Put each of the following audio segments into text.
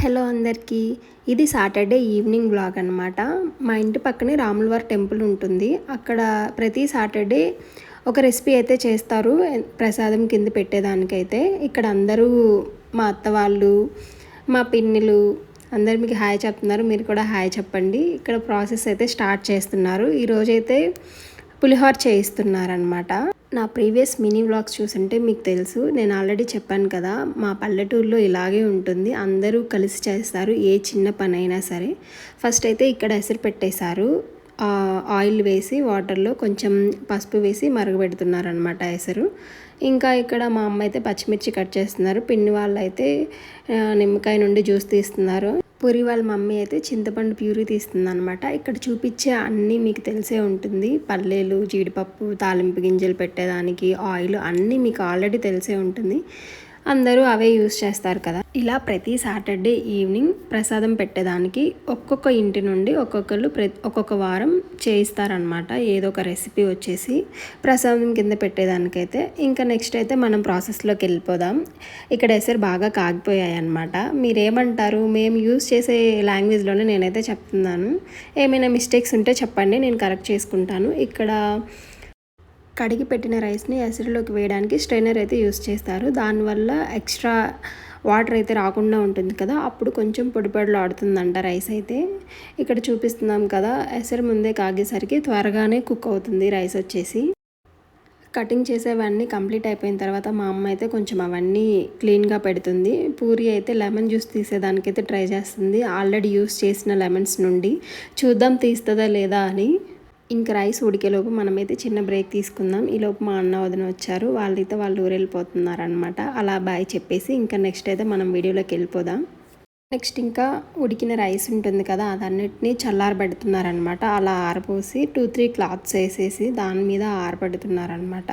Hello అందరికీ. ఇది Saturday evening vlog అనమాట. మా ఇంటి పక్కనే రాములవారి టెంపుల్ ఉంటుంది. అక్కడ ప్రతి సాటర్డే ఒక రెసిపీ అయితే చేస్తారు ప్రసాదం కింద పెట్టేదానికైతే. ఇక్కడ అందరూ మా అత్త వాళ్ళు, మా పిన్నిలు అందరు మీకు హాయ్ చెప్తున్నారు. మీరు కూడా హాయ్ చెప్పండి. ఇక్కడ ప్రాసెస్ అయితే స్టార్ట్ చేస్తున్నారు. ఈరోజైతే పులిహోర చేయిస్తున్నారనమాట. నా ప్రీవియస్ మినీ వ్లాగ్స్ చూసుంటే మీకు తెలుసు, నేను ఆల్రెడీ చెప్పాను కదా, మా పల్లెటూరులో ఇలాగే ఉంటుంది. అందరూ కలిసి చేస్తారు ఏ చిన్న పని అయినా సరే. ఫస్ట్ అయితే ఇక్కడ ఎసరు పెట్టేశారు. ఆయిల్ వేసి వాటర్లో కొంచెం పసుపు వేసి మరగబెడుతున్నారు అనమాట ఎసరు. ఇంకా ఇక్కడ మా అమ్మ అయితే పచ్చిమిర్చి కట్ చేస్తున్నారు. పిన్ని వాళ్ళు అయితే నిమ్మకాయ నుండి జ్యూస్ తీస్తున్నారు. పూరి వాళ్ళ మమ్మీ అయితే చింతపండు ప్యూరీ తీస్తుంది అనమాట. ఇక్కడ చూపించే అన్నీ మీకు తెలిసే ఉంటుంది. పల్లీలు, జీడిపప్పు, తాలింపు గింజలు పెట్టేదానికి ఆయిల్ అన్నీ మీకు ఆల్రెడీ తెలిసే ఉంటుంది. అందరూ అవే యూస్ చేస్తారు కదా. ఇలా ప్రతి సాటర్డే ఈవినింగ్ ప్రసాదం పెట్టేదానికి ఒక్కొక్క ఇంటి నుండి ఒక్కొక్కరు ఒక్కొక్క వారం చేయిస్తారనమాట. ఏదో ఒక రెసిపీ వచ్చేసి ప్రసాదం కింద పెట్టేదానికైతే. ఇంకా నెక్స్ట్ అయితే మనం ప్రాసెస్లోకి వెళ్ళిపోదాం. ఇక్కడ ఎసరు బాగా కాగిపోయాయి అనమాట. మీరేమంటారు? మేము యూస్ చేసే లాంగ్వేజ్లోనే నేనైతే చెప్తున్నాను. ఏమైనా మిస్టేక్స్ ఉంటే చెప్పండి, నేను కరెక్ట్ చేసుకుంటాను. ఇక్కడ కడిగి పెట్టిన రైస్ని ఎసరులోకి వేయడానికి స్ట్రైనర్ అయితే యూస్ చేస్తారు. దానివల్ల ఎక్స్ట్రా వాటర్ అయితే రాకుండా ఉంటుంది కదా, అప్పుడు కొంచెం పొడిపొడిలో ఆడుతుందంట రైస్ అయితే. ఇక్కడ చూపిస్తున్నాం కదా, ఎసరు ముందే కాగేసరికి త్వరగానే కుక్ అవుతుంది రైస్ వచ్చేసి. కటింగ్ చేసేవన్నీ కంప్లీట్ అయిపోయిన తర్వాత మా అమ్మ అయితే కొంచెం అవన్నీ క్లీన్గా పెడుతుంది. పూరి అయితే లెమన్ జ్యూస్ తీసేదానికైతే ట్రై చేస్తుంది, ఆల్రెడీ యూస్ చేసిన లెమన్స్ నుండి. చూద్దాం తీస్తుందా లేదా అని. ఇంక రైస్ ఉడికేలోపు మనమైతే చిన్న బ్రేక్ తీసుకుందాం. ఈలోపు మా అన్న వదిన వచ్చారు. వాళ్ళైతే వాళ్ళు ఊరు వెళ్ళిపోతున్నారనమాట. అలా బాయ్ చెప్పేసి ఇంకా నెక్స్ట్ అయితే మనం వీడియోలోకి వెళ్ళిపోదాం. నెక్స్ట్ ఇంకా ఉడికిన రైస్ ఉంటుంది కదా, అదన్నిటినీ చల్లారబెడుతున్నారనమాట. అలా ఆరపోసి 2-3 క్లాత్స్ వేసేసి దాని మీద ఆరబెడుతున్నారనమాట.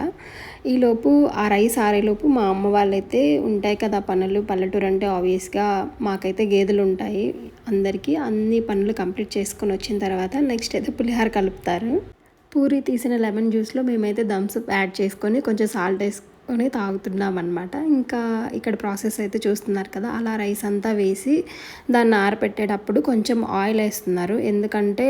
ఈలోపు ఆ రైస్ ఆరేలోపు మా అమ్మ వాళ్ళైతే ఉంటాయి కదా పనులు. పల్లెటూరు అంటే ఆబ్వియస్గా మాకైతే గేదెలు ఉంటాయి. అందరికీ అన్ని పనులు కంప్లీట్ చేసుకొని వచ్చిన తర్వాత నెక్స్ట్ అయితే పులిహోర కలుపుతారు. పూరి తీసిన లెమన్ జ్యూస్లో మేమైతే థమ్స్అప్ యాడ్ చేసుకొని కొంచెం సాల్ట్ వేసుకొని తాగుతున్నాం అనమాట. ఇంకా ఇక్కడ ప్రాసెస్ అయితే చూస్తున్నారు కదా, అలా రైస్ అంతా వేసి దాన్ని ఆరపెట్టేటప్పుడు కొంచెం ఆయిల్ వేస్తున్నారు. ఎందుకంటే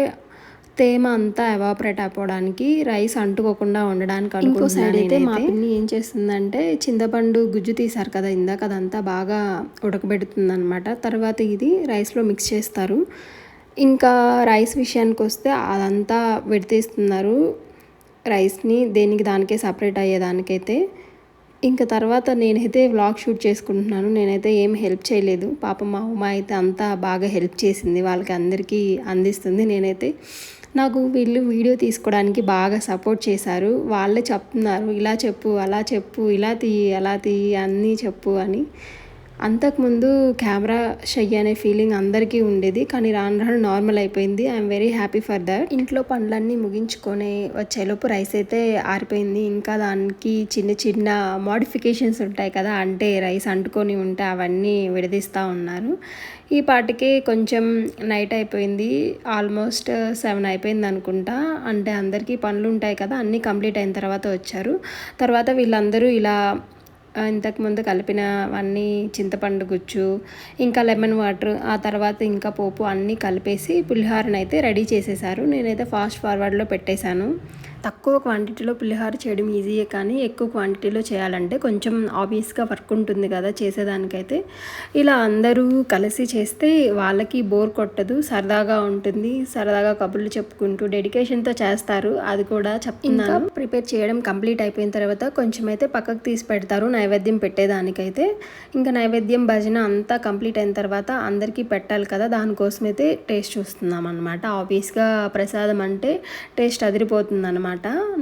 తేమ అంతా ఎవాపరేట్ అయిపోవడానికి, రైస్ అంటుకోకుండా ఉండడానికి. ఇంకో సైడ్ అయితే మా పిన్ని ఏం చేస్తుందంటే చింతపండు గుజ్జు తీసారు కదా ఇందాక, అదంతా బాగా ఉడకబెడుతుంది అనమాట. తర్వాత ఇది రైస్లో మిక్స్ చేస్తారు. ఇంకా రైస్ విషయానికి వస్తే అదంతా విడతీస్తున్నారు రైస్ని, దేనికి దానికే సపరేట్ అయ్యేదానికైతే. ఇంకా తర్వాత నేనైతే వ్లాగ్ షూట్ చేసుకుంటున్నాను. నేనైతే ఏం హెల్ప్ చేయలేదు. పాపం మా ఉమా అయితే అంతా బాగా హెల్ప్ చేసింది, వాళ్ళకి అందరికీ అందిస్తుంది. నేనైతే నాకు వీళ్ళు వీడియో తీసుకోవడానికి బాగా సపోర్ట్ చేశారు. వాళ్ళే చెప్తున్నారు, ఇలా చెప్పు, అలా చెప్పు, ఇలా తీయి, అలా తీయి, అన్నీ చెప్పు అని. అంతకుముందు కెమెరా షై అనే ఫీలింగ్ అందరికీ ఉండేది, కానీ రాను రాను నార్మల్ అయిపోయింది. I'm very happy for that. ఇంట్లో పనులన్నీ ముగించుకొని వచ్చేలోపు రైస్ అయితే ఆరిపోయింది. ఇంకా దానికి చిన్న చిన్న మోడిఫికేషన్స్ ఉంటాయి కదా, అంటే రైస్ అంటుకొని ఉంటే అవన్నీ విడదీస్తూ ఉన్నారు. ఈ పాటికే కొంచెం నైట్ అయిపోయింది, ఆల్మోస్ట్ 7 అయిపోయింది అనుకుంటా. అంటే అందరికీ పనులు ఉంటాయి కదా, అన్నీ కంప్లీట్ అయిన తర్వాత వచ్చారు. తర్వాత వీళ్ళందరూ ఇలా ఇంతకుముందు కలిపినవన్నీ చింతపండు గుజ్జు, ఇంకా లెమన్ వాటర్, ఆ తర్వాత ఇంకా పోపు అన్నీ కలిపేసి పులిహోరను అయితే రెడీ చేసేసారు. నేనైతే ఫాస్ట్ ఫార్వర్డ్లో పెట్టేశాను. తక్కువ క్వాంటిటీలో పులిహోర చేయడం ఈజీయే, కానీ ఎక్కువ క్వాంటిటీలో చేయాలంటే కొంచెం ఆబ్వియస్గా వర్క్ ఉంటుంది కదా చేసేదానికైతే. ఇలా అందరూ కలిసి చేస్తే వాళ్ళకి బోర్ కొట్టదు, సరదాగా ఉంటుంది. సరదాగా కబుర్లు చెప్పుకుంటూ డెడికేషన్తో చేస్తారు, అది కూడా చెప్తున్నాను. ప్రిపేర్ చేయడం కంప్లీట్ అయిపోయిన తర్వాత కొంచెం అయితే పక్కకు తీసి పెడతారు నైవేద్యం పెట్టేదానికైతే. ఇంకా నైవేద్యం భజన అంతా కంప్లీట్ అయిన తర్వాత అందరికీ పెట్టాలి కదా, దానికోసమైతే టేస్ట్ చూస్తున్నాం అనమాట. ఆబ్వియస్గా ప్రసాదం అంటే టేస్ట్ అదిరిపోతుంది అనమాట.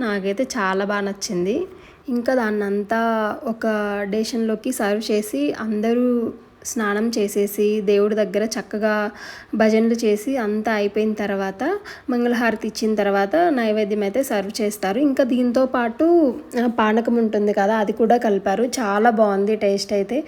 నాకైతే చాలా బాగా నచ్చింది. ఇంకా దాన్నంతా ఒక డేషన్లోకి సర్వ్ చేసి అందరూ స్నానం చేసేసి దేవుడి దగ్గర చక్కగా భజనలు చేసి అంతా అయిపోయిన తర్వాత మంగళహారతి ఇచ్చిన తర్వాత నైవేద్యం అయితే సర్వ్ చేస్తారు. ఇంకా దీంతో పాటు పానకం ఉంటుంది కదా, అది కూడా కలిపారు. చాలా బాగుంది టేస్ట్ అయితే.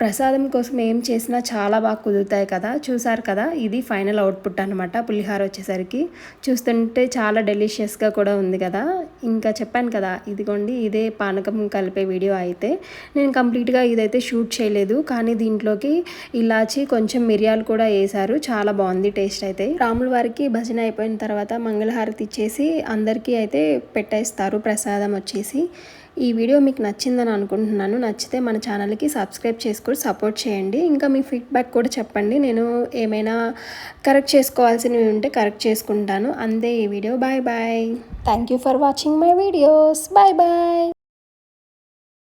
ప్రసాదం కోసం ఏం చేసినా చాలా బాగా కుదురుతాయి కదా. చూసారు కదా, ఇది ఫైనల్ అవుట్పుట్ అనమాట. పులిహోర వచ్చేసరికి చూస్తుంటే చాలా డెలిషియస్గా కూడా ఉంది కదా. ఇంకా చెప్పాను కదా, ఇదిగోండి ఇదే పానకం కలిపే వీడియో అయితే. నేను కంప్లీట్గా ఇదైతే షూట్ చేయలేదు, కానీ దీంట్లో అందులోకి ఇలాచి కొంచెం మిరియాలు కూడా వేశారు. చాలా బాగుంది టేస్ట్ అయితే. రాముల వారికి భజన అయిపోయిన తర్వాత మంగళహారతి ఇచ్చేసి అందరికీ అయితే పెట్టేస్తారు ప్రసాదం వచ్చేసి. ఈ వీడియో మీకు నచ్చిందని అనుకుంటున్నాను. నచ్చితే మన ఛానల్కి సబ్స్క్రైబ్ చేసుకొని సపోర్ట్ చేయండి. ఇంకా మీ ఫీడ్బ్యాక్ కూడా చెప్పండి. నేను ఏమైనా కరెక్ట్ చేసుకోవాల్సినవి ఉంటే కరెక్ట్ చేసుకుంటాను. అంతే ఈ వీడియో. Bye bye. Thank you for watching my videos. Bye bye.